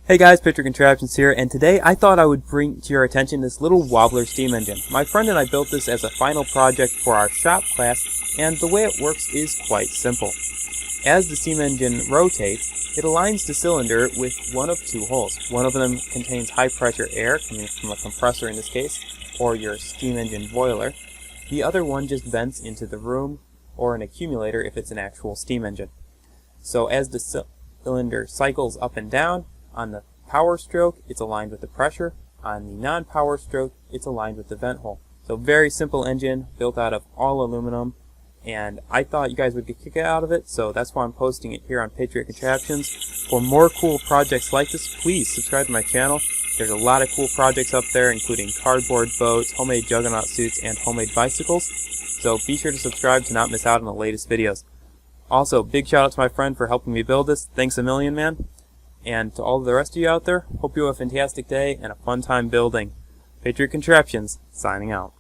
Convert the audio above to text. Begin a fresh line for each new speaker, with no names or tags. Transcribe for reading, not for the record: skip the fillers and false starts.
Hey guys, Picture Contraptions here, and today I thought I would bring to your attention this little wobbler steam engine. My friend and I built this as a final project for our shop class, and the way it works is quite simple. As the steam engine rotates, it aligns the cylinder with one of two holes. One of them contains high pressure air, coming from a compressor in this case, or your steam engine boiler. The other one just vents into the room, or an accumulator if it's an actual steam engine. So as the cylinder cycles up and down, on the power stroke, it's aligned with the pressure. On the non-power stroke, it's aligned with the vent hole. So very simple engine, built out of all aluminum, and I thought you guys would get a kick out of it, so that's why I'm posting it here on Patriot Contraptions. For more cool projects like this, please subscribe to my channel. There's a lot of cool projects up there, including cardboard boats, homemade juggernaut suits, and homemade bicycles. So be sure to subscribe to not miss out on the latest videos. Also, big shout out to my friend for helping me build this. Thanks a million, man. And to all the rest of you out there, hope you have a fantastic day and a fun time building. Patriot Contraptions, signing out.